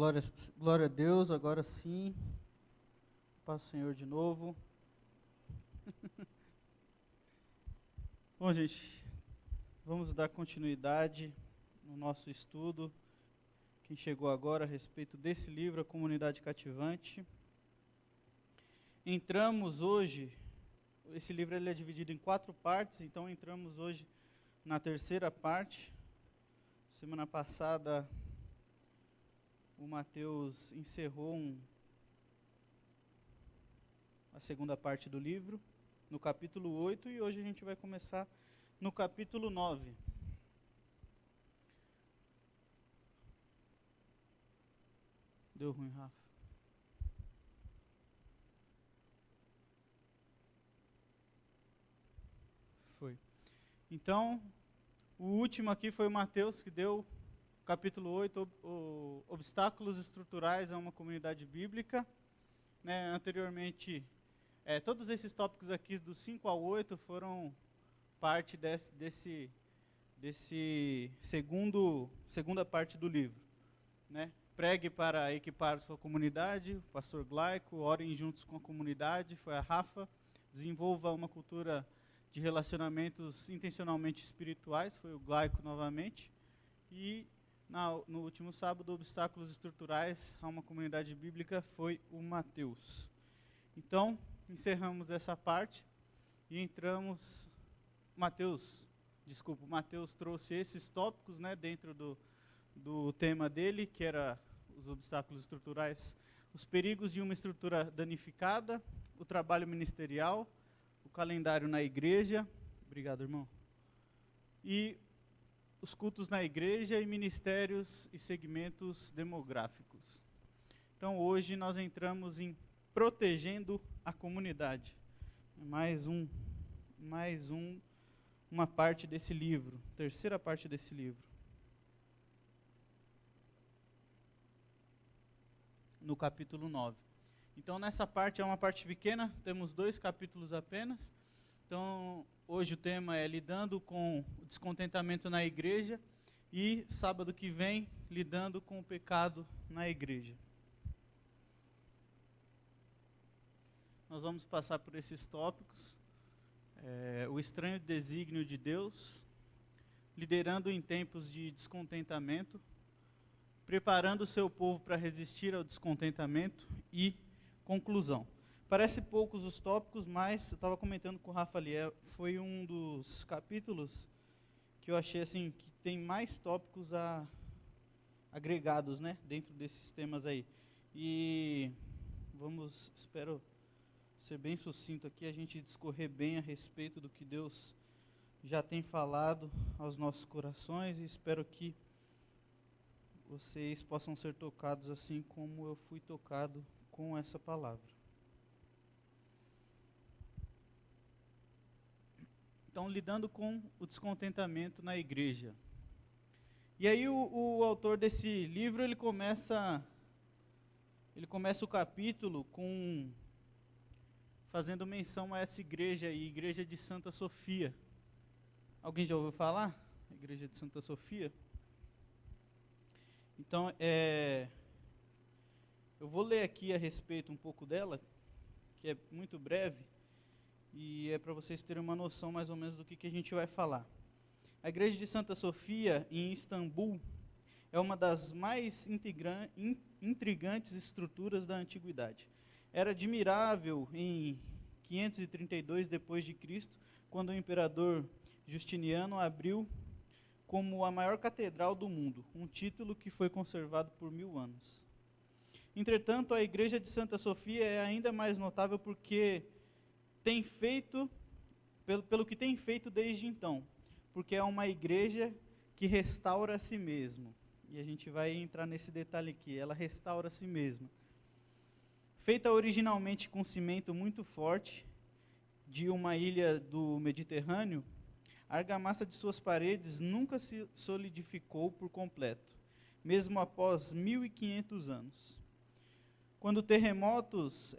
Glória, glória a Deus, agora sim. Paz do Senhor de novo. Bom, gente, vamos dar continuidade no nosso estudo. Quem chegou agora a respeito desse livro, A Comunidade Cativante. Entramos hoje, esse livro ele é dividido em 4 partes, então entramos hoje na terceira parte. Semana passada, o Mateus encerrou a segunda parte do livro, no capítulo 8, e hoje a gente vai começar no capítulo 9. Deu ruim, Rafa. Foi. Então, o último aqui foi o Mateus, que deu capítulo 8, obstáculos estruturais a uma comunidade bíblica. Né, anteriormente, todos esses tópicos aqui, do 5 ao 8, foram parte desse segunda parte do livro. Né? Pregue para equipar sua comunidade, o pastor Glaico, orem juntos com a comunidade, foi a Rafa. Desenvolva uma cultura de relacionamentos intencionalmente espirituais, foi o Glaico novamente. E no último sábado, obstáculos estruturais a uma comunidade bíblica, foi o Mateus. Então, encerramos essa parte e entramos... Mateus trouxe esses tópicos, né, dentro do tema dele, que era os obstáculos estruturais, os perigos de uma estrutura danificada, o trabalho ministerial, o calendário na igreja, obrigado, irmão, e os cultos na igreja e ministérios e segmentos demográficos. Então, hoje nós entramos em protegendo a comunidade. Uma parte desse livro, terceira parte desse livro. No capítulo 9. Então, nessa parte é uma parte pequena, temos 2 capítulos apenas. Então, hoje o tema é lidando com o descontentamento na igreja e sábado que vem, lidando com o pecado na igreja. Nós vamos passar por esses tópicos. O estranho desígnio de Deus, liderando em tempos de descontentamento, preparando o seu povo para resistir ao descontentamento e conclusão. Parece poucos os tópicos, mas eu estava comentando com o Rafa ali, foi um dos capítulos que eu achei assim, que tem mais tópicos agregados, né, dentro desses temas aí. E espero ser bem sucinto aqui, a gente discorrer bem a respeito do que Deus já tem falado aos nossos corações, e espero que vocês possam ser tocados assim como eu fui tocado com essa palavra. Então, lidando com o descontentamento na igreja. E aí o autor desse livro, ele começa o capítulo fazendo menção a essa igreja aí, Igreja de Santa Sofia. Alguém já ouviu falar? Igreja de Santa Sofia? Então, eu vou ler aqui a respeito um pouco dela, que é muito breve, e é para vocês terem uma noção mais ou menos do que a gente vai falar. A Igreja de Santa Sofia, em Istambul, é uma das mais intrigantes estruturas da antiguidade. Era admirável em 532 d.C., quando o imperador Justiniano abriu como a maior catedral do mundo, um título que foi conservado por 1000 anos. Entretanto, a Igreja de Santa Sofia é ainda mais notável porque tem feito, pelo que tem feito desde então, porque é uma igreja que restaura a si mesma. E a gente vai entrar nesse detalhe aqui, ela restaura a si mesma. Feita originalmente com cimento muito forte, de uma ilha do Mediterrâneo, a argamassa de suas paredes nunca se solidificou por completo, mesmo após 1500 anos. Quando terremotos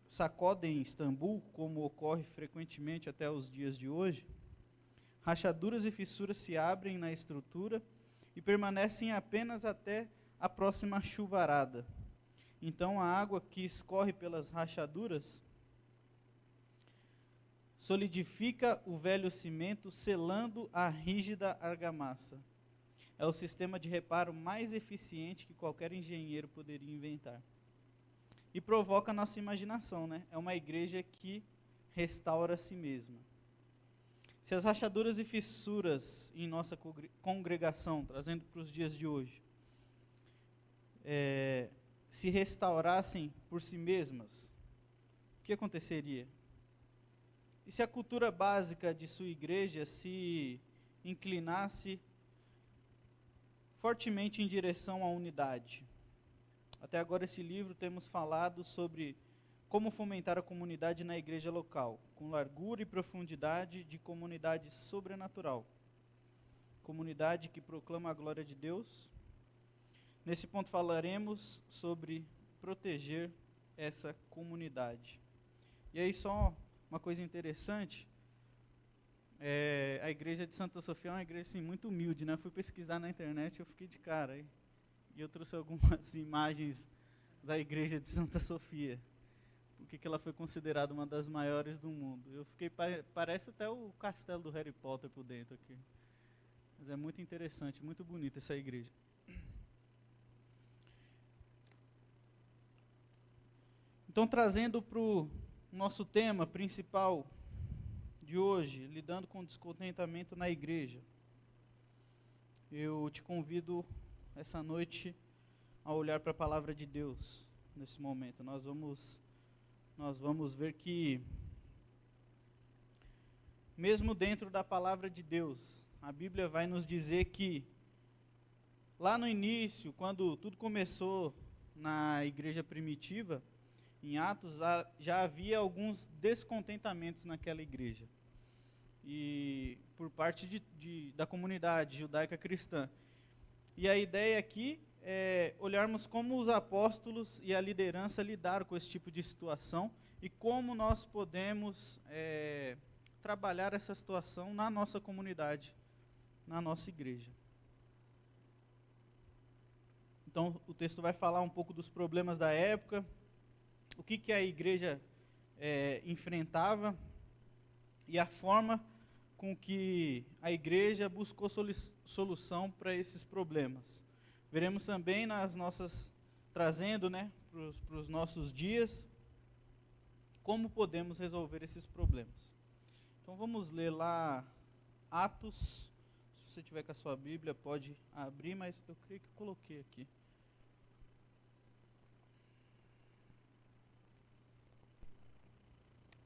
sacodem Istambul, como ocorre frequentemente até os dias de hoje, rachaduras e fissuras se abrem na estrutura e permanecem apenas até a próxima chuvarada. Então a água que escorre pelas rachaduras solidifica o velho cimento, selando a rígida argamassa. É o sistema de reparo mais eficiente que qualquer engenheiro poderia inventar. E provoca a nossa imaginação, né? É uma igreja que restaura a si mesma. Se as rachaduras e fissuras em nossa congregação, trazendo para os dias de hoje, se restaurassem por si mesmas, o que aconteceria? E se a cultura básica de sua igreja se inclinasse fortemente em direção à unidade? Até agora esse livro temos falado sobre como fomentar a comunidade na igreja local, com largura e profundidade de comunidade sobrenatural. Comunidade que proclama a glória de Deus. Nesse ponto falaremos sobre proteger essa comunidade. E aí só uma coisa interessante, a igreja de Santa Sofia é uma igreja assim, muito humilde, né? Eu fui pesquisar na internet e eu fiquei de cara. E eu trouxe algumas imagens da igreja de Santa Sofia. Porque que ela foi considerada uma das maiores do mundo. Eu fiquei, parece até o castelo do Harry Potter por dentro aqui. Mas é muito interessante, muito bonita essa igreja. Então, trazendo para o nosso tema principal de hoje, lidando com o descontentamento na igreja, eu te convido essa noite a olhar para a palavra de Deus nesse momento. Nós vamos ver que, mesmo dentro da palavra de Deus, a Bíblia vai nos dizer que, lá no início, quando tudo começou na igreja primitiva, em Atos, já havia alguns descontentamentos naquela igreja. E por parte da comunidade judaica cristã. E a ideia aqui é olharmos como os apóstolos e a liderança lidaram com esse tipo de situação e como nós podemos trabalhar essa situação na nossa comunidade, na nossa igreja. Então, o texto vai falar um pouco dos problemas da época, o que a igreja enfrentava e a forma com que a igreja buscou solução para esses problemas. Veremos também trazendo, né, para os nossos dias, como podemos resolver esses problemas. Então vamos ler lá Atos. Se você tiver com a sua Bíblia, pode abrir, mas eu creio que eu coloquei aqui.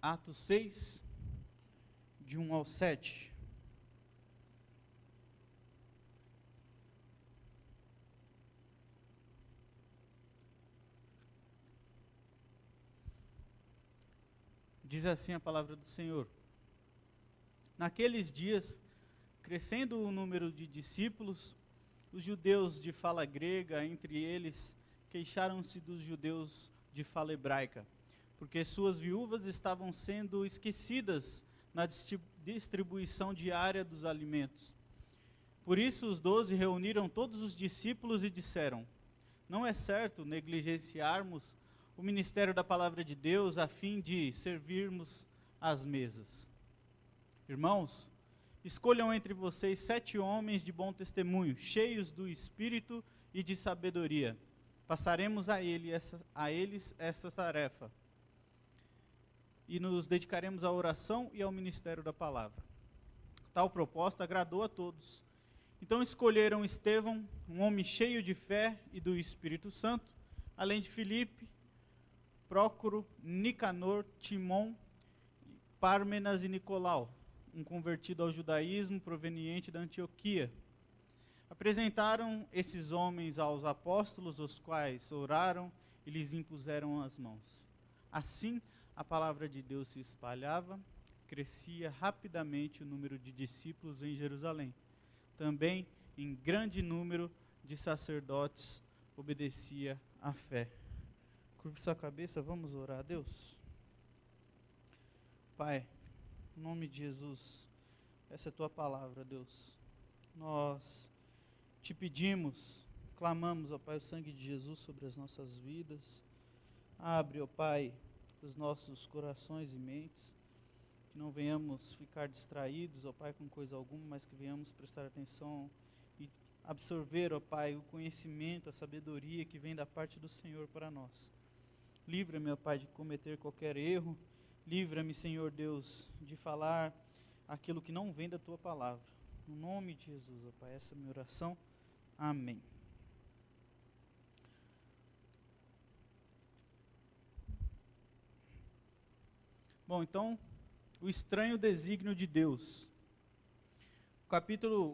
Atos 6, de 1 ao 7. Diz assim a palavra do Senhor. Naqueles dias, crescendo o número de discípulos, os judeus de fala grega, entre eles, queixaram-se dos judeus de fala hebraica, porque suas viúvas estavam sendo esquecidas na distribuição diária dos alimentos. Por isso os 12 reuniram todos os discípulos e disseram: não é certo negligenciarmos o ministério da palavra de Deus a fim de servirmos às mesas. Irmãos, escolham entre vocês 7 homens de bom testemunho, cheios do Espírito e de sabedoria. Passaremos a eles essa tarefa. E nos dedicaremos à oração e ao ministério da palavra. Tal proposta agradou a todos. Então escolheram Estevão, um homem cheio de fé e do Espírito Santo, além de Filipe, Prócoro, Nicanor, Timon, Pármenas e Nicolau, um convertido ao judaísmo proveniente da Antioquia. Apresentaram esses homens aos apóstolos, os quais oraram e lhes impuseram as mãos. Assim, a palavra de Deus se espalhava, crescia rapidamente o número de discípulos em Jerusalém. Também, em grande número de sacerdotes, obedecia à fé. Curve sua cabeça, vamos orar a Deus. Pai, em nome de Jesus, essa é a tua palavra, Deus. Nós te pedimos clamamos, ó Pai, o sangue de Jesus sobre as nossas vidas. Abre, ó Pai, os nossos corações e mentes, que não venhamos ficar distraídos, ó Pai, com coisa alguma, mas que venhamos prestar atenção e absorver, ó Pai, o conhecimento, a sabedoria que vem da parte do Senhor para nós. Livra-me, ó Pai, de cometer qualquer erro. Livra-me, Senhor Deus, de falar aquilo que não vem da Tua palavra. No nome de Jesus, ó Pai, essa é a minha oração. Amém. Bom, então, o estranho desígnio de Deus.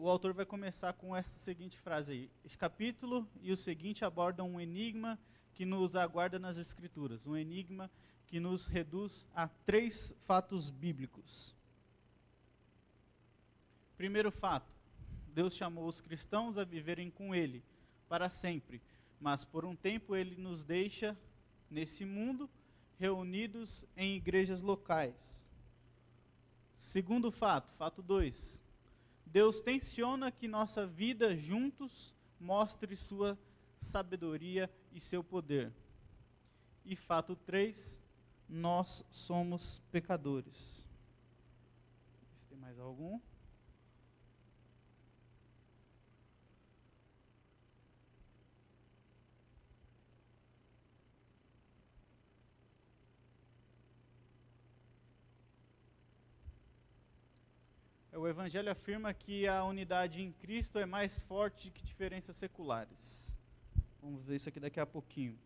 O autor vai começar com essa seguinte frase aí. Este capítulo e o seguinte abordam um enigma que nos aguarda nas Escrituras. Um enigma que nos reduz a 3 fatos bíblicos. Primeiro fato. Deus chamou os cristãos a viverem com Ele para sempre. Mas por um tempo Ele nos deixa nesse mundo reunidos em igrejas locais. Segundo fato, fato 2. Deus tenciona que nossa vida juntos mostre sua sabedoria e seu poder. E fato 3, nós somos pecadores. Se tem mais algum? O Evangelho afirma que a unidade em Cristo é mais forte que diferenças seculares. Vamos ver isso aqui daqui a pouquinho.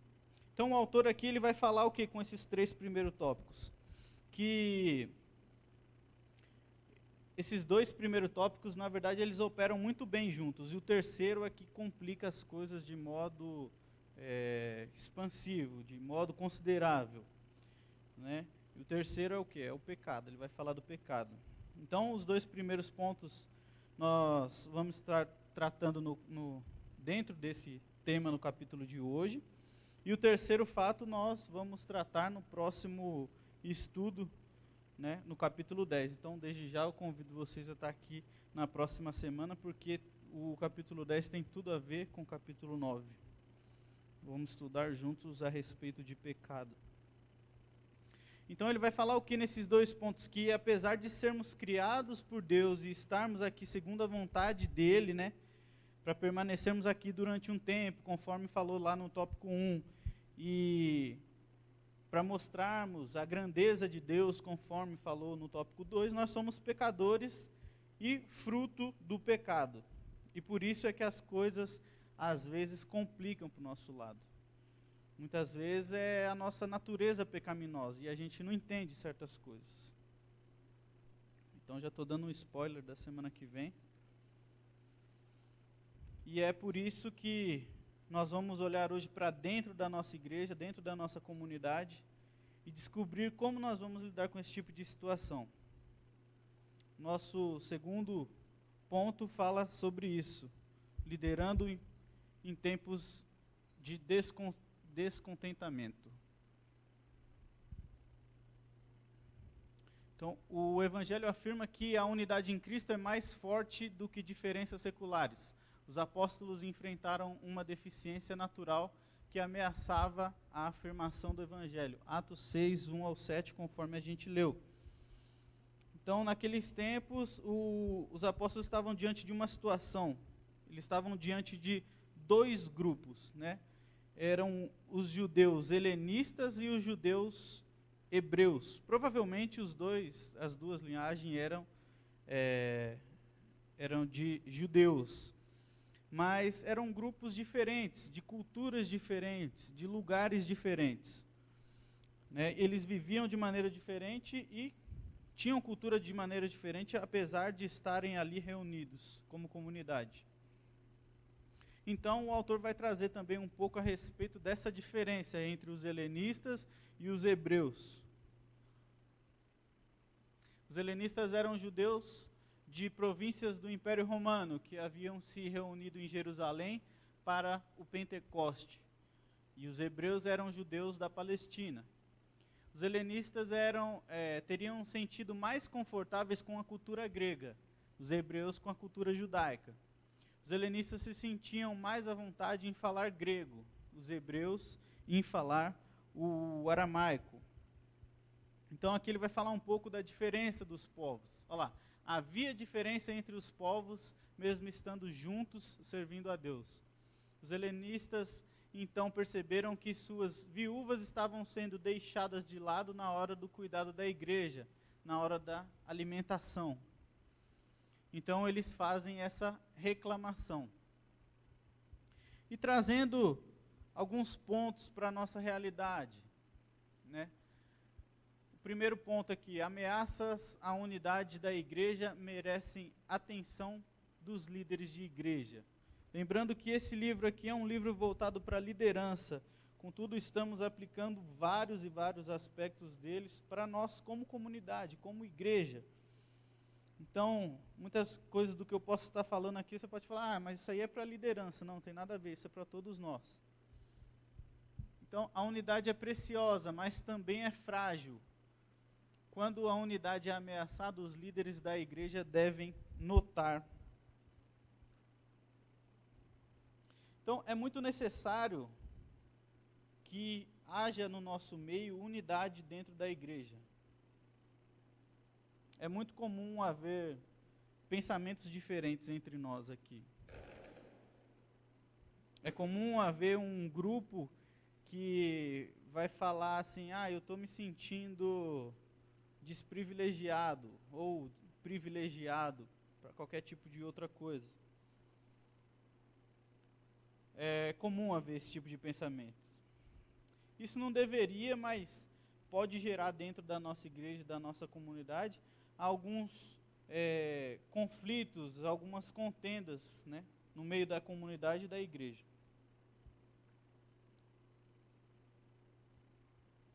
Então o autor aqui ele vai falar o que com esses 3 primeiros tópicos? Que esses 2 primeiros tópicos, na verdade, eles operam muito bem juntos. E o terceiro é que complica as coisas de modo expansivo, de modo considerável. Né? E o terceiro é o que? É o pecado. Ele vai falar do pecado. Então, os 2 primeiros pontos nós vamos estar tratando dentro desse tema no capítulo de hoje. E o terceiro fato nós vamos tratar no próximo estudo, né, no capítulo 10. Então, desde já eu convido vocês a estar aqui na próxima semana, porque o capítulo 10 tem tudo a ver com o capítulo 9. Vamos estudar juntos a respeito de pecado. Então ele vai falar o que nesses 2 pontos? Que apesar de sermos criados por Deus e estarmos aqui segundo a vontade dele, né, para permanecermos aqui durante um tempo, conforme falou lá no tópico 1, e para mostrarmos a grandeza de Deus, conforme falou no tópico 2, nós somos pecadores e fruto do pecado. E por isso é que as coisas às vezes complicam para o nosso lado. Muitas vezes é a nossa natureza pecaminosa e a gente não entende certas coisas. Então já estou dando um spoiler da semana que vem. E é por isso que nós vamos olhar hoje para dentro da nossa igreja, dentro da nossa comunidade, e descobrir como nós vamos lidar com esse tipo de situação. Nosso segundo ponto fala sobre isso, liderando em tempos de descontentamento. Então, o Evangelho afirma que a unidade em Cristo é mais forte do que diferenças seculares. Os apóstolos enfrentaram uma deficiência natural que ameaçava a afirmação do Evangelho. Atos 6, 1 ao 7, conforme a gente leu. Então, naqueles tempos, os apóstolos estavam diante de uma situação. Eles estavam diante de 2 grupos, né? Eram os judeus helenistas e os judeus hebreus. Provavelmente as duas linhagens eram de judeus, mas eram grupos diferentes, de culturas diferentes, de lugares diferentes. Né? Eles viviam de maneira diferente e tinham cultura de maneira diferente, apesar de estarem ali reunidos como comunidade. Então, o autor vai trazer também um pouco a respeito dessa diferença entre os helenistas e os hebreus. Os helenistas eram judeus de províncias do Império Romano, que haviam se reunido em Jerusalém para o Pentecoste. E os hebreus eram judeus da Palestina. Os helenistas teriam sentido mais confortáveis com a cultura grega, os hebreus com a cultura judaica. Os helenistas se sentiam mais à vontade em falar grego, os hebreus em falar o aramaico. Então aqui ele vai falar um pouco da diferença dos povos. Olha lá, havia diferença entre os povos, mesmo estando juntos, servindo a Deus. Os helenistas então perceberam que suas viúvas estavam sendo deixadas de lado na hora do cuidado da igreja, na hora da alimentação. Então eles fazem essa reclamação. E trazendo alguns pontos para a nossa realidade, né? O primeiro ponto aqui, ameaças à unidade da igreja merecem atenção dos líderes de igreja. Lembrando que esse livro aqui é um livro voltado para a liderança, contudo estamos aplicando vários e vários aspectos deles para nós como comunidade, como igreja. Então, muitas coisas do que eu posso estar falando aqui, você pode falar, mas isso aí é para a liderança. Não, tem nada a ver, isso é para todos nós. Então, a unidade é preciosa, mas também é frágil. Quando a unidade é ameaçada, os líderes da igreja devem notar. Então, é muito necessário que haja no nosso meio unidade dentro da igreja. É muito comum haver pensamentos diferentes entre nós aqui. É comum haver um grupo que vai falar assim, eu estou me sentindo desprivilegiado ou privilegiado para qualquer tipo de outra coisa. É comum haver esse tipo de pensamentos. Isso não deveria, mas pode gerar dentro da nossa igreja, da nossa comunidade, alguns conflitos, algumas contendas, né, no meio da comunidade e da igreja.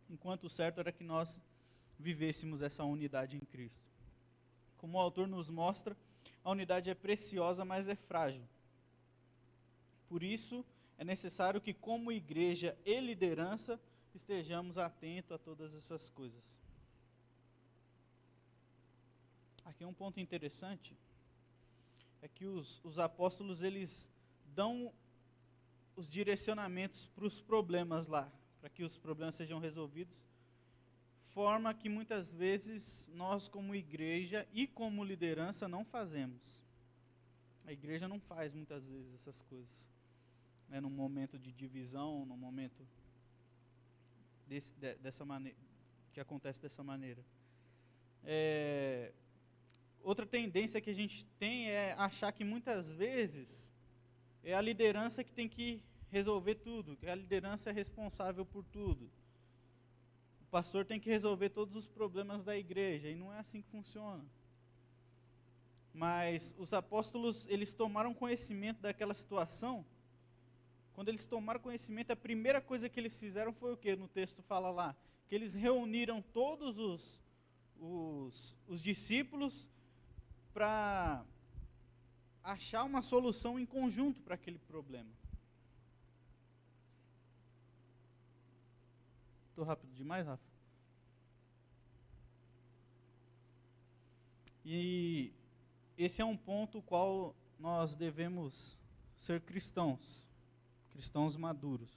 Enquanto o certo era que nós vivêssemos essa unidade em Cristo. Como o autor nos mostra, a unidade é preciosa, mas é frágil. Por isso, é necessário que, como igreja e liderança, estejamos atentos a todas essas coisas. Aqui um ponto interessante é que os apóstolos, eles dão os direcionamentos para os problemas lá, para que os problemas sejam resolvidos, forma que muitas vezes nós como igreja e como liderança não fazemos. A igreja não faz muitas vezes essas coisas, né, num momento de divisão, num momento dessa maneira, que acontece dessa maneira. Outra tendência que a gente tem é achar que muitas vezes é a liderança que tem que resolver tudo, que a liderança é responsável por tudo. O pastor tem que resolver todos os problemas da igreja, e não é assim que funciona. Mas os apóstolos, eles tomaram conhecimento daquela situação. Quando eles tomaram conhecimento, a primeira coisa que eles fizeram foi o quê? No texto fala lá, que eles reuniram todos os discípulos para achar uma solução em conjunto para aquele problema. Estou rápido demais, Rafa? E esse é um ponto qual nós devemos ser cristãos maduros.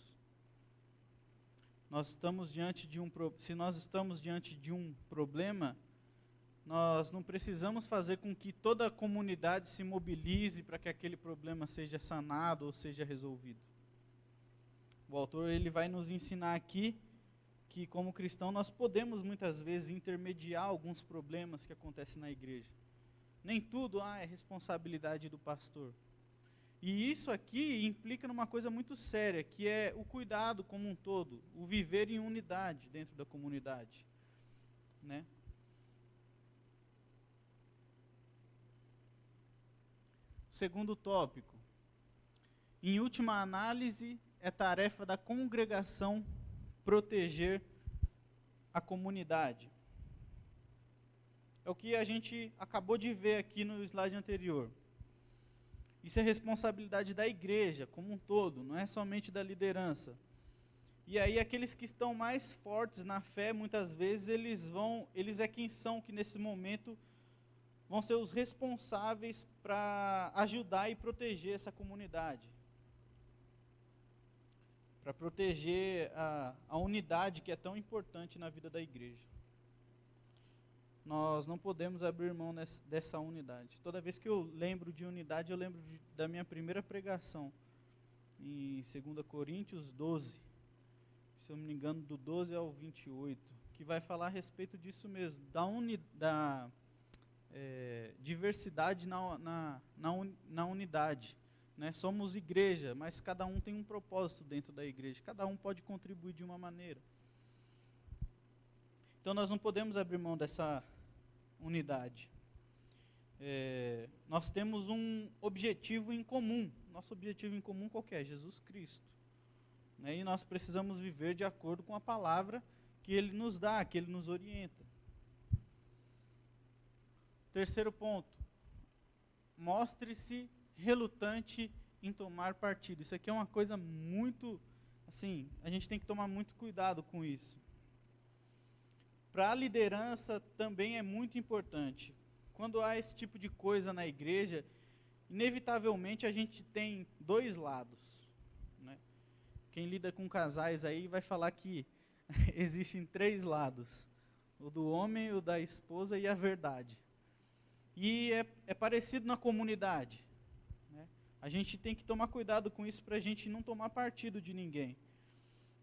Se nós estamos diante de um problema, nós não precisamos fazer com que toda a comunidade se mobilize para que aquele problema seja sanado ou seja resolvido. O autor, ele vai nos ensinar aqui que, como cristão, nós podemos muitas vezes intermediar alguns problemas que acontecem na igreja. Nem tudo é responsabilidade do pastor. E isso aqui implica numa coisa muito séria, que é o cuidado como um todo, o viver em unidade dentro da comunidade, né? Segundo tópico, em última análise, é tarefa da congregação proteger a comunidade. É o que a gente acabou de ver aqui no slide anterior. Isso é responsabilidade da igreja como um todo, não é somente da liderança. E aí aqueles que estão mais fortes na fé, muitas vezes eles é quem são que nesse momento vão ser os responsáveis para ajudar e proteger essa comunidade. Para proteger a unidade que é tão importante na vida da igreja. Nós não podemos abrir mão dessa unidade. Toda vez que eu lembro de unidade, eu lembro da minha primeira pregação, em 2 Coríntios 12, se eu não me engano, do 12 ao 28, que vai falar a respeito disso mesmo, da diversidade na unidade. Né? Somos igreja, mas cada um tem um propósito dentro da igreja, cada um pode contribuir de uma maneira. Então nós não podemos abrir mão dessa unidade. Nós temos um objetivo em comum. Nosso objetivo em comum qual que é? Jesus Cristo. Né? E nós precisamos viver de acordo com a palavra que Ele nos dá, que Ele nos orienta. Terceiro ponto. Mostre-se relutante em tomar partido. Isso aqui é uma coisa muito, assim, a gente tem que tomar muito cuidado com isso. Para a liderança também é muito importante. Quando há esse tipo de coisa na igreja, inevitavelmente a gente tem dois lados. Né? Quem lida com casais aí vai falar que existem três lados. O do homem, o da esposa e a verdade. E é parecido na comunidade. Né? A gente tem que tomar cuidado com isso para a gente não tomar partido de ninguém.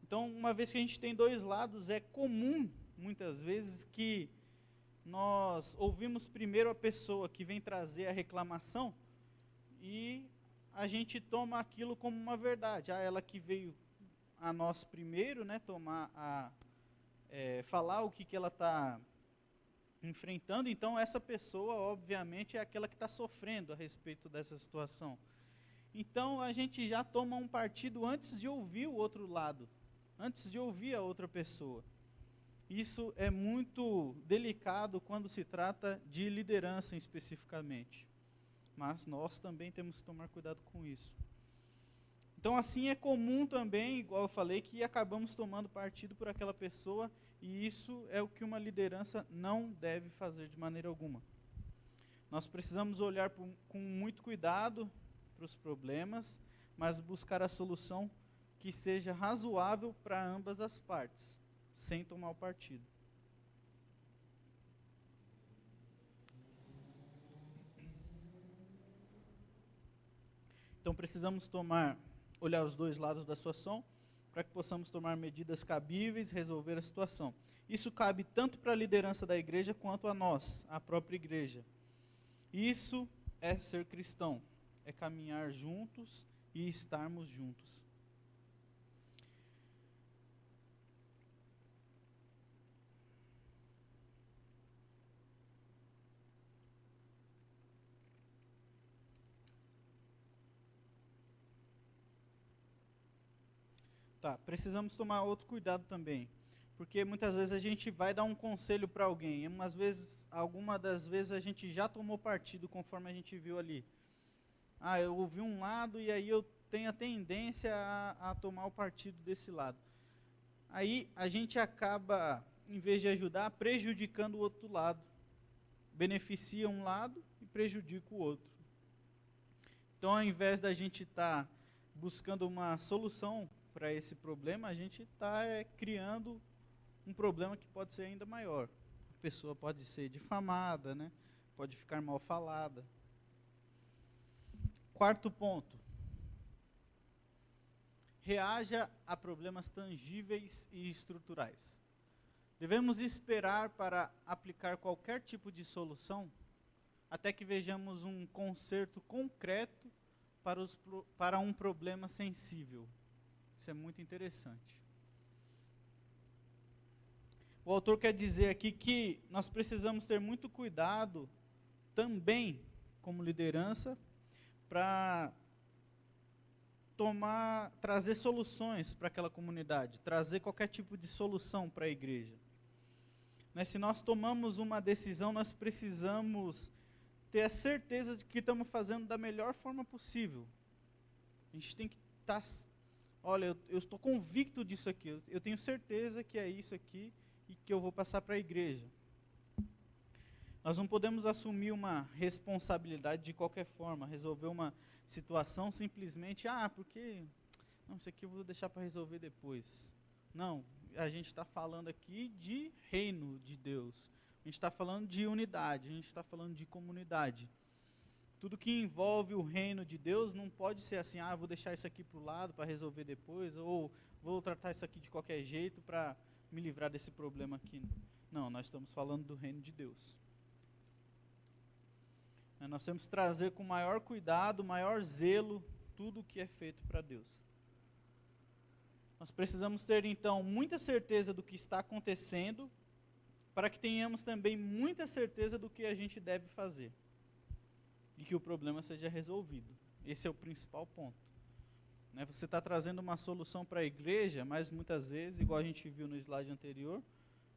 Então, uma vez que a gente tem dois lados, é comum, muitas vezes, que nós ouvimos primeiro a pessoa que vem trazer a reclamação e a gente toma aquilo como uma verdade. Ela que veio a nós primeiro, né, falar o que ela está enfrentando, então essa pessoa, obviamente, é aquela que está sofrendo a respeito dessa situação. Então, a gente já toma um partido antes de ouvir o outro lado, antes de ouvir a outra pessoa. Isso é muito delicado quando se trata de liderança especificamente. Mas nós também temos que tomar cuidado com isso. Então, assim, é comum também, igual eu falei, que acabamos tomando partido por aquela pessoa, e isso é o que uma liderança não deve fazer de maneira alguma. Nós precisamos olhar com muito cuidado para os problemas, mas buscar a solução que seja razoável para ambas as partes, sem tomar o partido. Então precisamos olhar os dois lados da situação, para que possamos tomar medidas cabíveis, resolver a situação. Isso cabe tanto para a liderança da igreja, quanto a nós, a própria igreja. Isso é ser cristão, é caminhar juntos e estarmos juntos. Tá, precisamos tomar outro cuidado também, porque muitas vezes a gente vai dar um conselho para alguém, e alguma das vezes a gente já tomou partido, conforme a gente viu ali. Eu ouvi um lado e aí eu tenho a tendência a tomar o partido desse lado. Aí a gente acaba, em vez de ajudar, prejudicando o outro lado. Beneficia um lado e prejudica o outro. Então, ao invés da gente estar buscando uma solução para esse problema, a gente está criando um problema que pode ser ainda maior. A pessoa pode ser difamada, né? Pode ficar mal falada. Quarto ponto. Reaja a problemas tangíveis e estruturais. Devemos esperar para aplicar qualquer tipo de solução até que vejamos um conserto concreto para um problema sensível. Isso é muito interessante. O autor quer dizer aqui que nós precisamos ter muito cuidado também, como liderança, para trazer soluções para aquela comunidade, trazer qualquer tipo de solução para a igreja. Se nós tomamos uma decisão, nós precisamos ter a certeza de que estamos fazendo da melhor forma possível. A gente tem que estar... Olha, eu estou convicto disso aqui, eu tenho certeza que é isso aqui e que eu vou passar para a igreja. Nós não podemos assumir uma responsabilidade de qualquer forma, resolver uma situação simplesmente, porque não, isso aqui eu vou deixar para resolver depois. Não, a gente está falando aqui de reino de Deus, a gente está falando de unidade, a gente está falando de comunidade. Tudo que envolve o reino de Deus não pode ser assim, vou deixar isso aqui para o lado para resolver depois, ou vou tratar isso aqui de qualquer jeito para me livrar desse problema aqui. Não, nós estamos falando do reino de Deus. Nós temos que trazer com maior cuidado, maior zelo, tudo o que é feito para Deus. Nós precisamos ter, então, muita certeza do que está acontecendo, para que tenhamos também muita certeza do que a gente deve fazer. E que o problema seja resolvido. Esse é o principal ponto. Você está trazendo uma solução para a igreja, mas muitas vezes, igual a gente viu no slide anterior,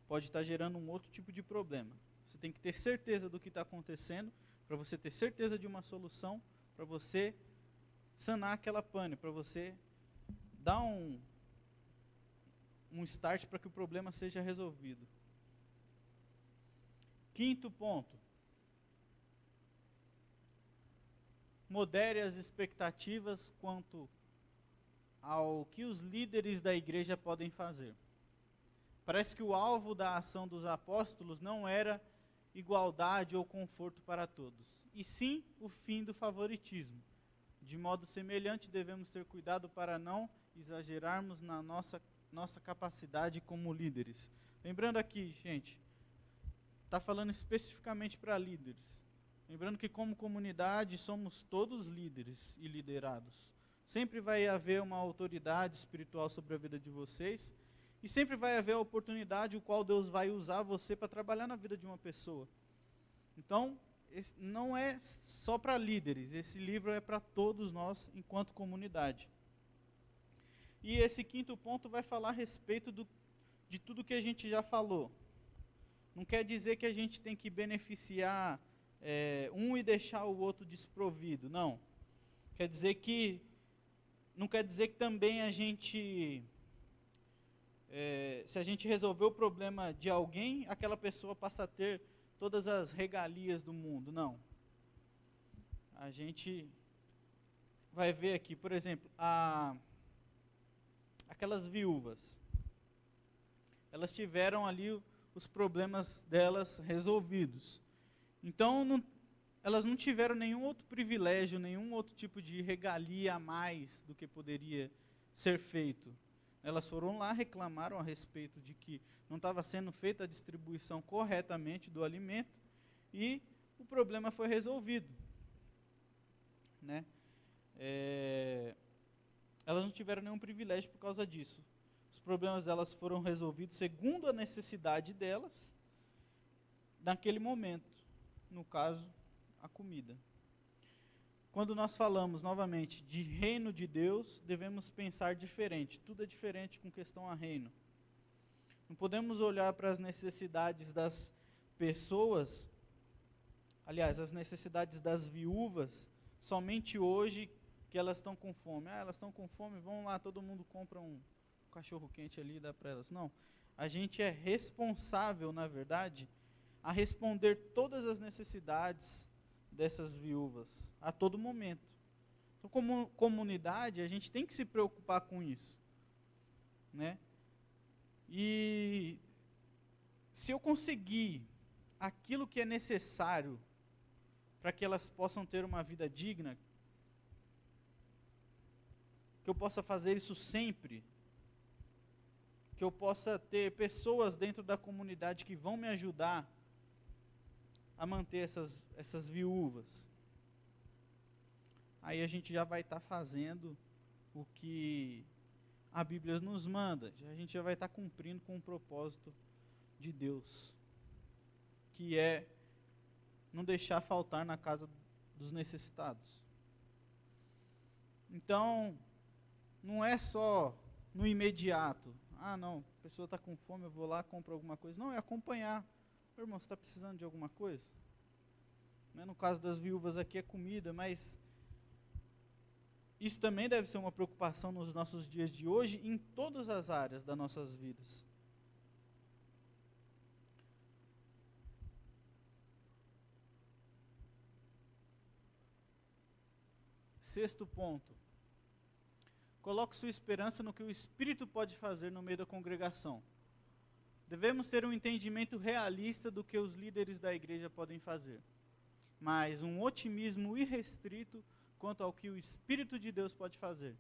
pode estar gerando um outro tipo de problema. Você tem que ter certeza do que está acontecendo, para você ter certeza de uma solução, para você sanar aquela pane, para você dar um start para que o problema seja resolvido. Quinto ponto. Modere as expectativas quanto ao que os líderes da igreja podem fazer. Parece que o alvo da ação dos apóstolos não era igualdade ou conforto para todos, e sim o fim do favoritismo. De modo semelhante, devemos ter cuidado para não exagerarmos na nossa capacidade como líderes. Lembrando aqui, gente, está falando especificamente para líderes. Lembrando que como comunidade somos todos líderes e liderados. Sempre vai haver uma autoridade espiritual sobre a vida de vocês, e sempre vai haver a oportunidade o qual Deus vai usar você para trabalhar na vida de uma pessoa. Então, não é só para líderes, esse livro é para todos nós enquanto comunidade. E esse quinto ponto vai falar a respeito de tudo que a gente já falou. Não quer dizer que a gente tem que beneficiar um e deixar o outro desprovido, não. Não quer dizer que também a gente... se a gente resolver o problema de alguém, aquela pessoa passa a ter todas as regalias do mundo. Não. A gente vai ver aqui, por exemplo, aquelas viúvas. Elas tiveram ali os problemas delas resolvidos. Então, elas não tiveram nenhum outro privilégio, nenhum outro tipo de regalia a mais do que poderia ser feito. Elas foram lá, reclamaram a respeito de que não estava sendo feita a distribuição corretamente do alimento e o problema foi resolvido. Elas não tiveram nenhum privilégio por causa disso. Os problemas delas foram resolvidos segundo a necessidade delas, naquele momento, no caso, a comida. Quando nós falamos, novamente, de reino de Deus, devemos pensar diferente. Tudo é diferente com questão a reino. Não podemos olhar para as necessidades das pessoas, aliás, as necessidades das viúvas, somente hoje que elas estão com fome. Elas estão com fome, vão lá, todo mundo compra um cachorro quente ali e dá para elas. Não, a gente é responsável, na verdade, a responder todas as necessidades dessas viúvas, a todo momento. Então, como comunidade, a gente tem que se preocupar com isso. E se eu conseguir aquilo que é necessário para que elas possam ter uma vida digna, que eu possa fazer isso sempre, que eu possa ter pessoas dentro da comunidade que vão me ajudar a manter essas viúvas, aí a gente já vai estar fazendo o que a Bíblia nos manda, a gente já vai estar cumprindo com o propósito de Deus, que é não deixar faltar na casa dos necessitados. Então, não é só no imediato, não, a pessoa está com fome, eu vou lá, compro alguma coisa. Não, é acompanhar. Irmão, você está precisando de alguma coisa? No caso das viúvas aqui é comida, mas isso também deve ser uma preocupação nos nossos dias de hoje, em todas as áreas das nossas vidas. Sexto ponto. Coloque sua esperança no que o Espírito pode fazer no meio da congregação. Devemos ter um entendimento realista do que os líderes da igreja podem fazer, mas um otimismo irrestrito quanto ao que o Espírito de Deus pode fazer.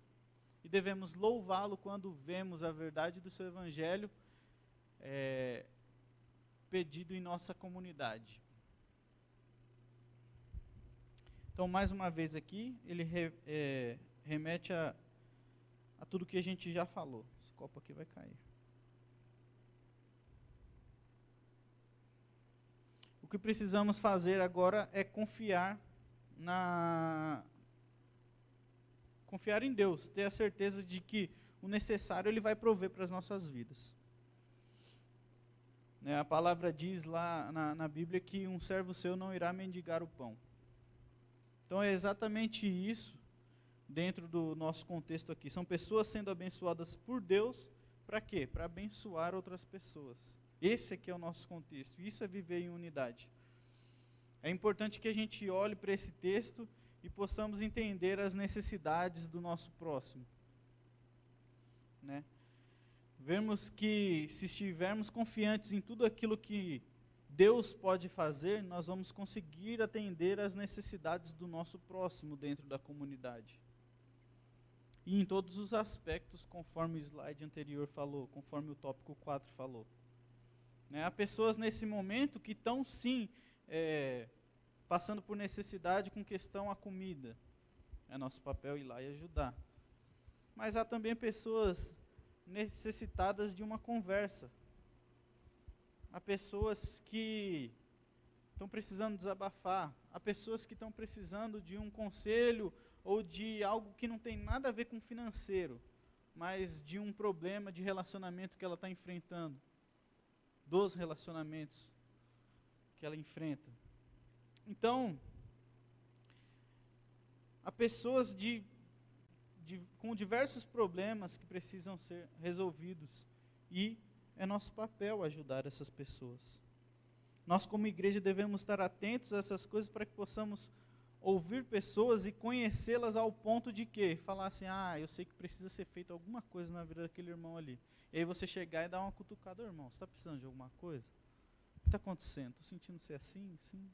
E devemos louvá-lo quando vemos a verdade do seu Evangelho pedido em nossa comunidade. Então, mais uma vez aqui, ele remete a tudo que a gente já falou. Esse copo aqui vai cair. O que precisamos fazer agora é confiar em Deus, ter a certeza de que o necessário Ele vai prover para as nossas vidas. A palavra diz lá na Bíblia que um servo seu não irá mendigar o pão. Então é exatamente isso dentro do nosso contexto aqui. São pessoas sendo abençoadas por Deus, para quê? Para abençoar outras pessoas. Esse aqui é o nosso contexto, isso é viver em unidade. É importante que a gente olhe para esse texto e possamos entender as necessidades do nosso próximo. Vemos que se estivermos confiantes em tudo aquilo que Deus pode fazer, nós vamos conseguir atender às necessidades do nosso próximo dentro da comunidade. E em todos os aspectos, conforme o slide anterior falou, conforme o tópico 4 falou. Há pessoas nesse momento que estão sim passando por necessidade com questão à comida. É nosso papel ir lá e ajudar. Mas há também pessoas necessitadas de uma conversa. Há pessoas que estão precisando desabafar. Há pessoas que estão precisando de um conselho ou de algo que não tem nada a ver com financeiro, mas de um problema de relacionamento que ela está enfrentando. Dos relacionamentos que ela enfrenta. Então, há pessoas com diversos problemas que precisam ser resolvidos, e é nosso papel ajudar essas pessoas. Nós, como igreja, devemos estar atentos a essas coisas para que possamos ouvir pessoas e conhecê-las ao ponto de que falar assim, eu sei que precisa ser feito alguma coisa na vida daquele irmão ali. E aí você chegar e dar uma cutucada, irmão, você está precisando de alguma coisa? O que está acontecendo? Estou sentindo ser assim, sim.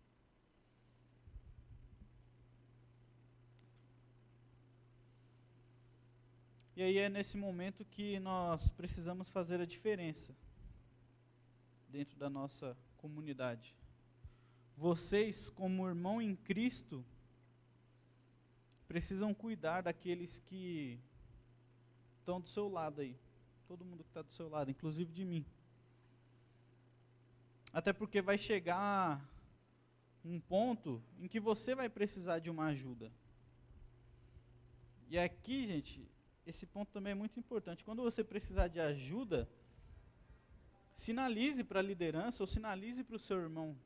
E aí é nesse momento que nós precisamos fazer a diferença dentro da nossa comunidade. Vocês, como irmão em Cristo, precisam cuidar daqueles que estão do seu lado aí. Todo mundo que está do seu lado, inclusive de mim. Até porque vai chegar um ponto em que você vai precisar de uma ajuda. E aqui, gente, esse ponto também é muito importante. Quando você precisar de ajuda, sinalize para a liderança ou sinalize para o seu irmão.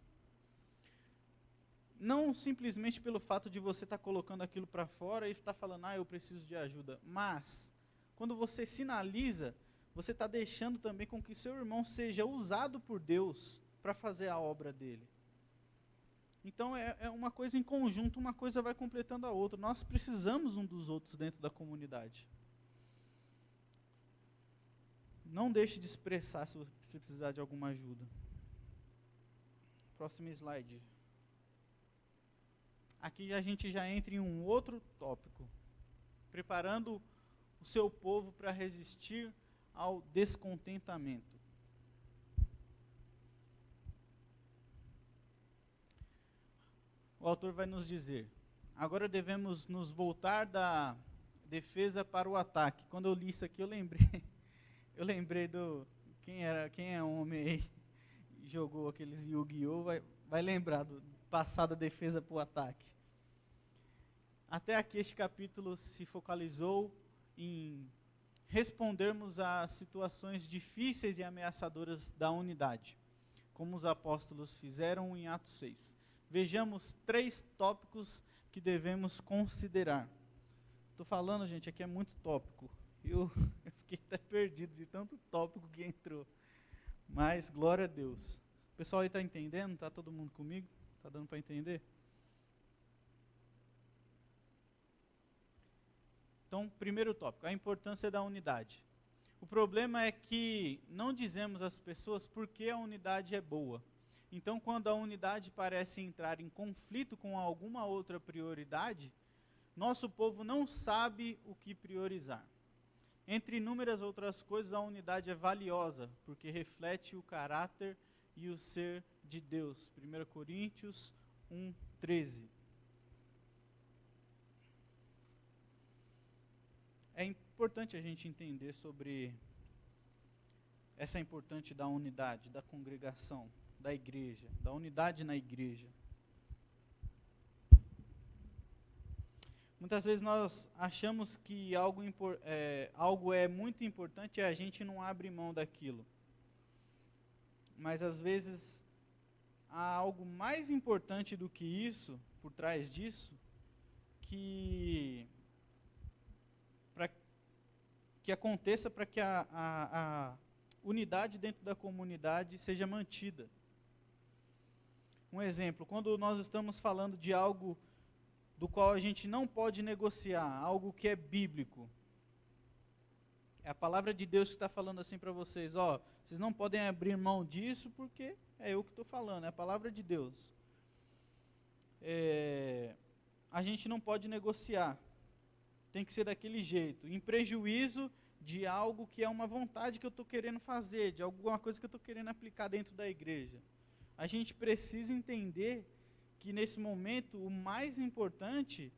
Não simplesmente pelo fato de você estar colocando aquilo para fora e estar falando, eu preciso de ajuda. Mas, quando você sinaliza, você está deixando também com que seu irmão seja usado por Deus para fazer a obra dele. Então é uma coisa em conjunto, uma coisa vai completando a outra. Nós precisamos um dos outros dentro da comunidade. Não deixe de expressar se você precisar de alguma ajuda. Próximo slide. Aqui a gente já entra em um outro tópico. Preparando o seu povo para resistir ao descontentamento. O autor vai nos dizer, agora devemos nos voltar da defesa para o ataque. Quando eu li isso aqui, eu lembrei do, quem é homem aí, jogou aqueles Yu-Gi-Oh! Vai lembrar do passar da defesa para o ataque. Até aqui este capítulo se focalizou em respondermos a situações difíceis e ameaçadoras da unidade, como os apóstolos fizeram em Atos 6. Vejamos 3 tópicos que devemos considerar. Estou falando, gente, aqui é muito tópico. Eu fiquei até perdido de tanto tópico que entrou. Mas, glória a Deus. O pessoal aí está entendendo? Está todo mundo comigo? Está dando para entender? Então, primeiro tópico, a importância da unidade. O problema é que não dizemos às pessoas por que a unidade é boa. Então, quando a unidade parece entrar em conflito com alguma outra prioridade, nosso povo não sabe o que priorizar. Entre inúmeras outras coisas, a unidade é valiosa, porque reflete o caráter e o ser de Deus. 1 Coríntios 1:13. É importante a gente entender sobre essa importância da unidade, da congregação, da igreja, da unidade na igreja. Muitas vezes nós achamos que algo é muito importante e a gente não abre mão daquilo. Mas às vezes há algo mais importante do que isso, por trás disso, que aconteça para que a unidade dentro da comunidade seja mantida. Um exemplo, quando nós estamos falando de algo do qual a gente não pode negociar, algo que é bíblico, é a palavra de Deus que está falando assim para vocês, vocês não podem abrir mão disso porque é eu que estou falando, é a palavra de Deus. A gente não pode negociar, tem que ser daquele jeito, em prejuízo de algo que é uma vontade que eu estou querendo fazer, de alguma coisa que eu estou querendo aplicar dentro da igreja. A gente precisa entender que nesse momento o mais importante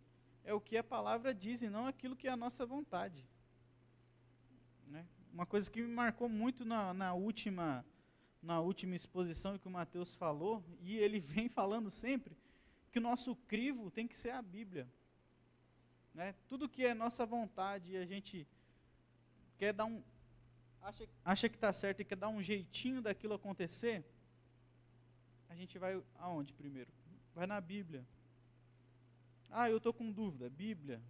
é o que a palavra diz e não aquilo que é a nossa vontade. Né? Uma coisa que me marcou muito na última exposição que o Mateus falou, e ele vem falando sempre, que o nosso crivo tem que ser a Bíblia. Né? Tudo que é nossa vontade e a gente quer dar acha que está certo e quer dar um jeitinho daquilo acontecer, a gente vai aonde primeiro? Vai na Bíblia. Eu estou com dúvida. Bíblia.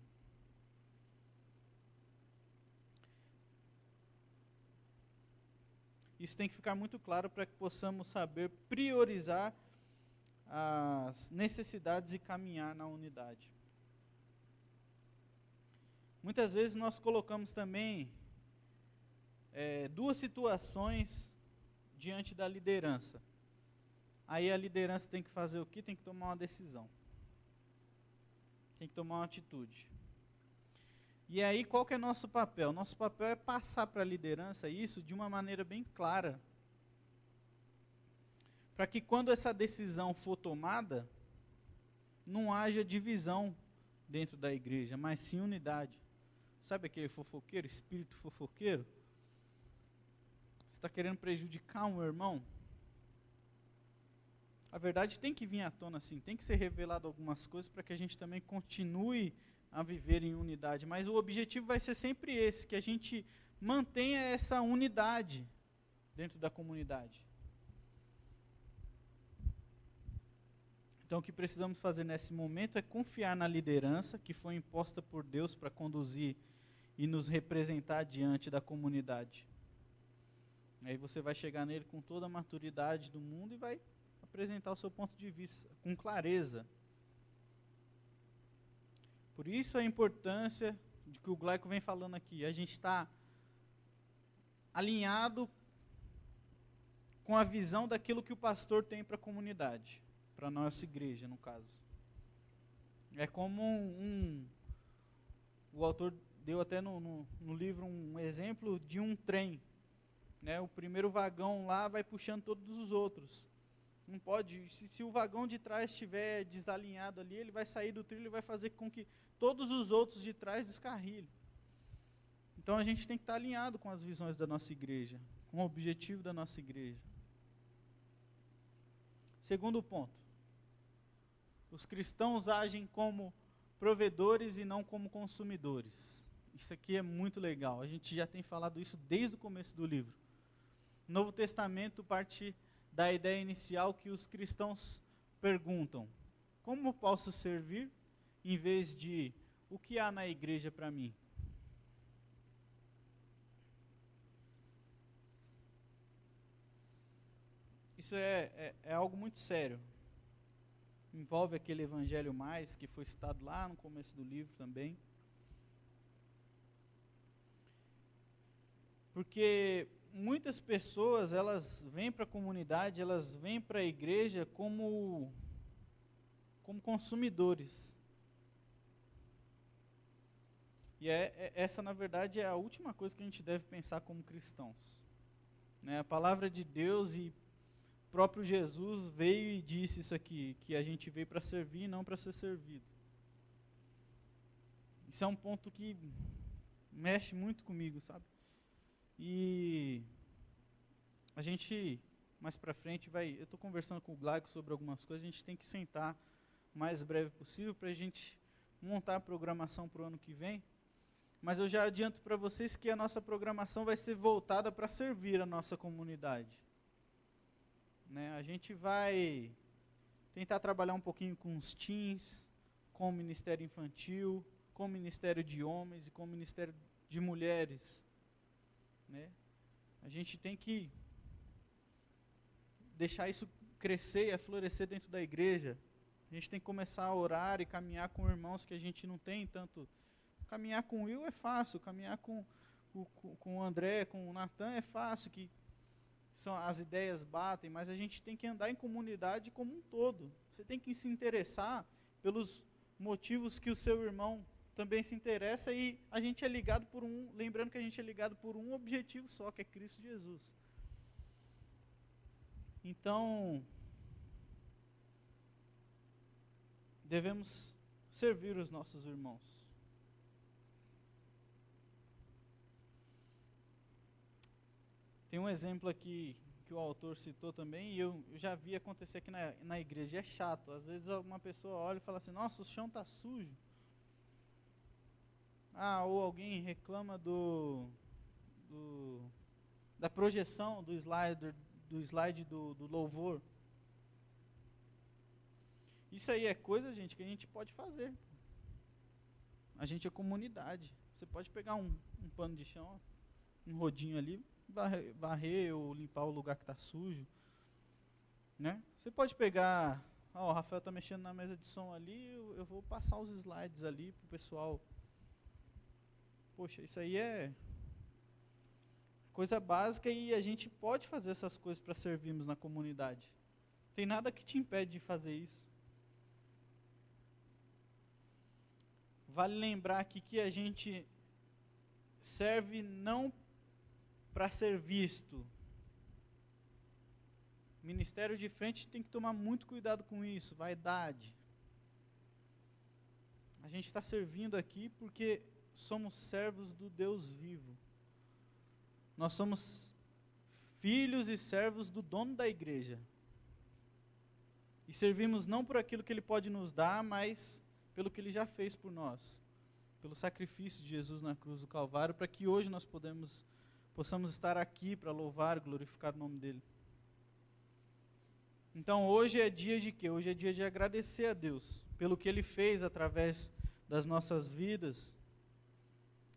Isso tem que ficar muito claro para que possamos saber priorizar as necessidades e caminhar na unidade. Muitas vezes nós colocamos também duas situações diante da liderança. Aí a liderança tem que fazer o quê? Tem que tomar uma decisão. Tem que tomar uma atitude. E aí qual que é nosso papel? Nosso papel é passar para a liderança isso de uma maneira bem clara. Para que quando essa decisão for tomada, não haja divisão dentro da igreja, mas sim unidade. Sabe aquele fofoqueiro, espírito fofoqueiro? Você está querendo prejudicar um irmão? A verdade tem que vir à tona assim, tem que ser revelado algumas coisas para que a gente também continue a viver em unidade. Mas o objetivo vai ser sempre esse, que a gente mantenha essa unidade dentro da comunidade. Então o que precisamos fazer nesse momento é confiar na liderança que foi imposta por Deus para conduzir e nos representar diante da comunidade. Aí você vai chegar nele com toda a maturidade do mundo e vai apresentar o seu ponto de vista com clareza. Por isso a importância de que o Glaico vem falando aqui. A gente está alinhado com a visão daquilo que o pastor tem para a comunidade, para a nossa igreja, no caso. É como o autor deu até no livro um exemplo de um trem. Né? O primeiro vagão lá vai puxando todos os outros. Não pode, se o vagão de trás estiver desalinhado ali, ele vai sair do trilho e vai fazer com que todos os outros de trás descarrilhem. Então a gente tem que estar alinhado com as visões da nossa igreja, com o objetivo da nossa igreja. Segundo ponto, os cristãos agem como provedores e não como consumidores. Isso aqui é muito legal, a gente já tem falado isso desde o começo do livro. O Novo Testamento parte da ideia inicial que os cristãos perguntam: como posso servir, em vez de o que há na igreja para mim? Isso é algo muito sério. Envolve aquele evangelho mais, que foi citado lá no começo do livro também. Porque muitas pessoas, elas vêm para a comunidade, elas vêm para a igreja como consumidores. E essa, na verdade, é a última coisa que a gente deve pensar como cristãos. Né? A palavra de Deus e o próprio Jesus veio e disse isso aqui, que a gente veio para servir e não para ser servido. Isso é um ponto que mexe muito comigo, sabe? E a gente, mais para frente, eu estou conversando com o Glauco sobre algumas coisas, a gente tem que sentar o mais breve possível para a gente montar a programação para o ano que vem. Mas eu já adianto para vocês que a nossa programação vai ser voltada para servir a nossa comunidade. Né? A gente vai tentar trabalhar um pouquinho com os teens, com o ministério infantil, com o ministério de homens e com o ministério de mulheres. Né? A gente tem que deixar isso crescer e florescer dentro da igreja. A gente tem que começar a orar e caminhar com irmãos que a gente não tem tanto. Caminhar com o Will é fácil, caminhar com o André, com o Natan é fácil, que as ideias batem, mas a gente tem que andar em comunidade como um todo. Você tem que se interessar pelos motivos que o seu irmão também se interessa, e a gente é ligado lembrando que a gente é ligado por um objetivo só, que é Cristo Jesus. Então, devemos servir os nossos irmãos. Tem um exemplo aqui que o autor citou também, e eu já vi acontecer aqui na igreja, é chato. Às vezes uma pessoa olha e fala assim, nossa, o chão está sujo. Ou alguém reclama da projeção do slide do louvor. Isso aí é coisa, gente, que a gente pode fazer. A gente é comunidade. Você pode pegar um pano de chão, um rodinho ali, varrer ou limpar o lugar que está sujo. Né? Você pode pegar, o Rafael está mexendo na mesa de som ali, eu vou passar os slides ali para o pessoal. Poxa, isso aí é coisa básica e a gente pode fazer essas coisas para servirmos na comunidade. Tem nada que te impede de fazer isso. Vale lembrar aqui que a gente serve não para ser visto. Ministério de frente tem que tomar muito cuidado com isso, vaidade. A gente está servindo aqui porque somos servos do Deus vivo. Nós somos filhos e servos do dono da igreja. E servimos não por aquilo que Ele pode nos dar, mas pelo que Ele já fez por nós. Pelo sacrifício de Jesus na cruz do Calvário, para que hoje nós possamos estar aqui para louvar e glorificar o nome dEle. Então hoje é dia de quê? Hoje é dia de agradecer a Deus pelo que Ele fez através das nossas vidas,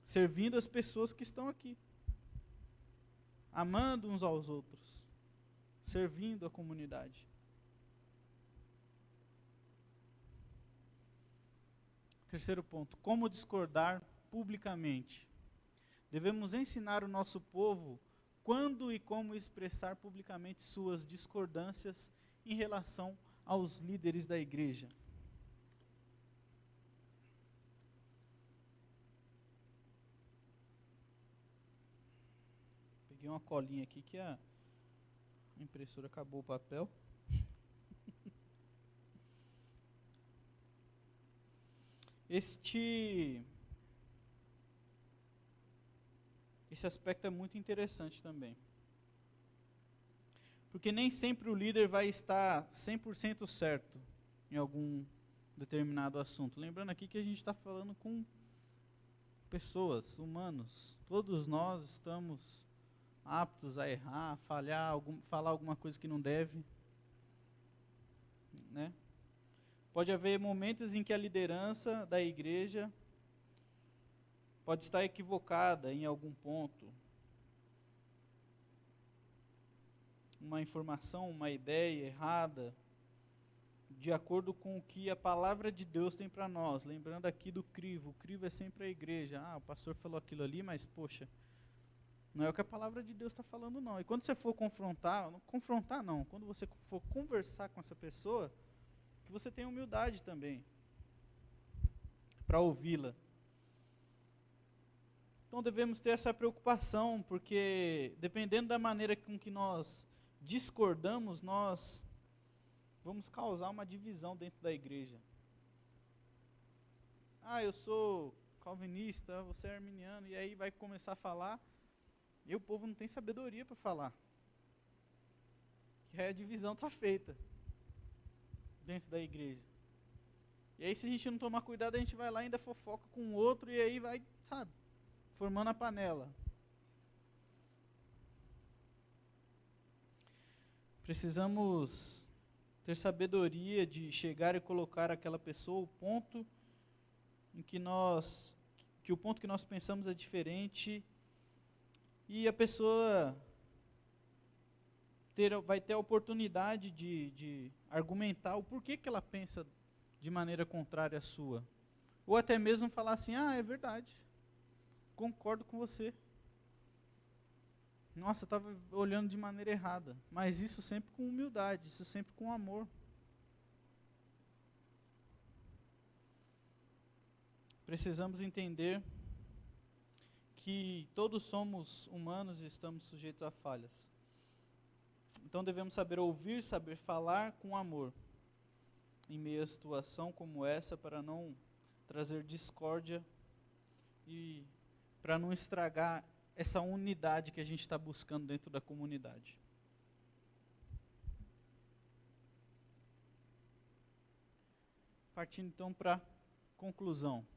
servindo as pessoas que estão aqui, amando uns aos outros, servindo a comunidade. Terceiro ponto, como discordar publicamente. Devemos ensinar o nosso povo quando e como expressar publicamente suas discordâncias em relação aos líderes da igreja. Peguei uma colinha aqui que a impressora acabou o papel. Esse aspecto é muito interessante também. Porque nem sempre o líder vai estar 100% certo em algum determinado assunto. Lembrando aqui que a gente está falando com pessoas, humanos. Todos nós estamos aptos a errar, a falhar, falar alguma coisa que não deve. Né? Pode haver momentos em que a liderança da igreja pode estar equivocada em algum ponto. Uma informação, uma ideia errada, de acordo com o que a palavra de Deus tem para nós. Lembrando aqui do crivo. O crivo é sempre a igreja. O pastor falou aquilo ali, mas poxa, Não é o que a palavra de Deus está falando, não. E quando você for quando você for conversar com essa pessoa, que você tenha humildade também para ouvi-la. Então devemos ter essa preocupação, porque dependendo da maneira com que nós discordamos, nós vamos causar uma divisão dentro da igreja. Eu sou calvinista, você é arminiano, e aí vai começar a falar, e o povo não tem sabedoria para falar. Que a divisão está feita dentro da igreja. E aí, se a gente não tomar cuidado, a gente vai lá e ainda fofoca com o outro, e aí vai, formando a panela. Precisamos ter sabedoria de chegar e colocar aquela pessoa, o ponto que nós pensamos é diferente, e a pessoa vai ter a oportunidade de argumentar o porquê que ela pensa de maneira contrária à sua. Ou até mesmo falar assim, é verdade, concordo com você. Nossa, eu estava olhando de maneira errada. Mas isso sempre com humildade, isso sempre com amor. Precisamos entender que todos somos humanos e estamos sujeitos a falhas. Então devemos saber ouvir, saber falar com amor, em meio a situação como essa, para não trazer discórdia e para não estragar essa unidade que a gente está buscando dentro da comunidade. Partindo então para a conclusão.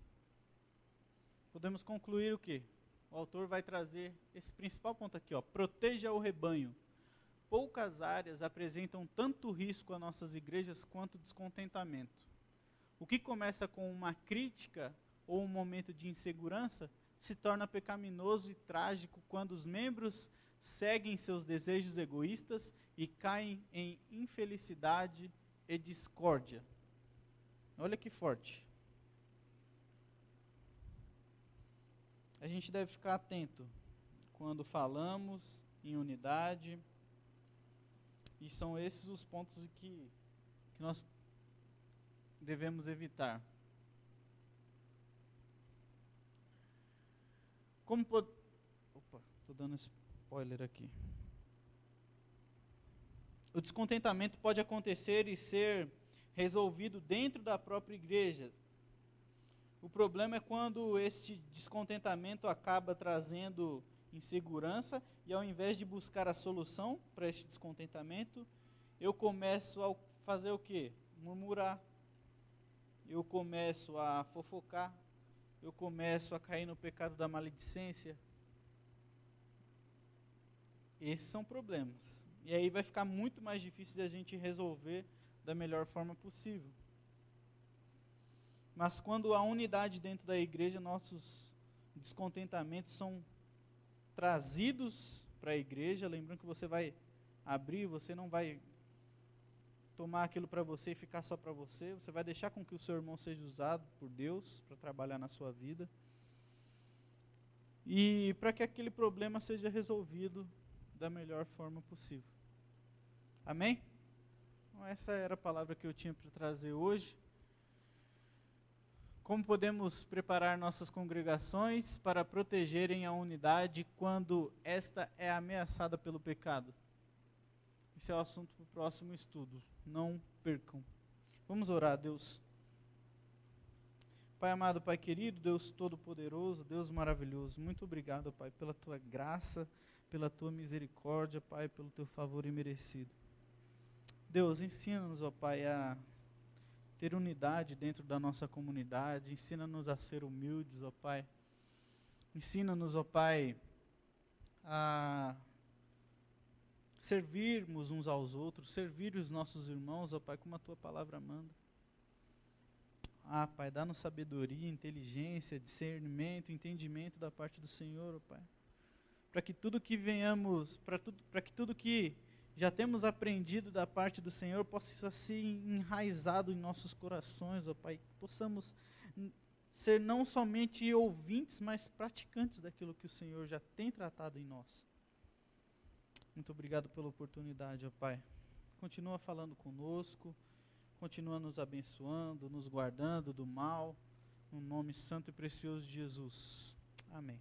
Podemos concluir o quê? O autor vai trazer esse principal ponto aqui, proteja o rebanho. Poucas áreas apresentam tanto risco a nossas igrejas quanto descontentamento. O que começa com uma crítica ou um momento de insegurança se torna pecaminoso e trágico quando os membros seguem seus desejos egoístas e caem em infelicidade e discórdia. Olha que forte. A gente deve ficar atento quando falamos em unidade. E são esses os pontos que nós devemos evitar. Estou dando spoiler aqui. O descontentamento pode acontecer e ser resolvido dentro da própria igreja. O problema é quando esse descontentamento acaba trazendo insegurança, e ao invés de buscar a solução para este descontentamento, eu começo a fazer o quê? Murmurar. Eu começo a fofocar. Eu começo a cair no pecado da maledicência. Esses são problemas. E aí vai ficar muito mais difícil de a gente resolver da melhor forma possível. Mas quando há unidade dentro da igreja, nossos descontentamentos são trazidos para a igreja. Lembrando que você vai abrir, você não vai tomar aquilo para você e ficar só para você. Você vai deixar com que o seu irmão seja usado por Deus para trabalhar na sua vida. E para que aquele problema seja resolvido da melhor forma possível. Amém? Então, essa era a palavra que eu tinha para trazer hoje. Como podemos preparar nossas congregações para protegerem a unidade quando esta é ameaçada pelo pecado? Esse é o assunto para o próximo estudo. Não percam. Vamos orar, Deus. Pai amado, Pai querido, Deus todo-poderoso, Deus maravilhoso, muito obrigado, Pai, pela Tua graça, pela Tua misericórdia, Pai, pelo Teu favor imerecido. Deus, ensina-nos, ó Pai, a ter unidade dentro da nossa comunidade, ensina-nos a ser humildes, ó Pai. Ensina-nos, ó Pai, a servirmos uns aos outros, servir os nossos irmãos, ó Pai, como a Tua palavra manda. Pai, dá-nos sabedoria, inteligência, discernimento, entendimento da parte do Senhor, ó Pai. Para que tudo que para que tudo que já temos aprendido da parte do Senhor possa ser enraizado em nossos corações, ó Pai. Possamos ser não somente ouvintes, mas praticantes daquilo que o Senhor já tem tratado em nós. Muito obrigado pela oportunidade, ó Pai. Continua falando conosco, continua nos abençoando, nos guardando do mal, no nome santo e precioso de Jesus. Amém.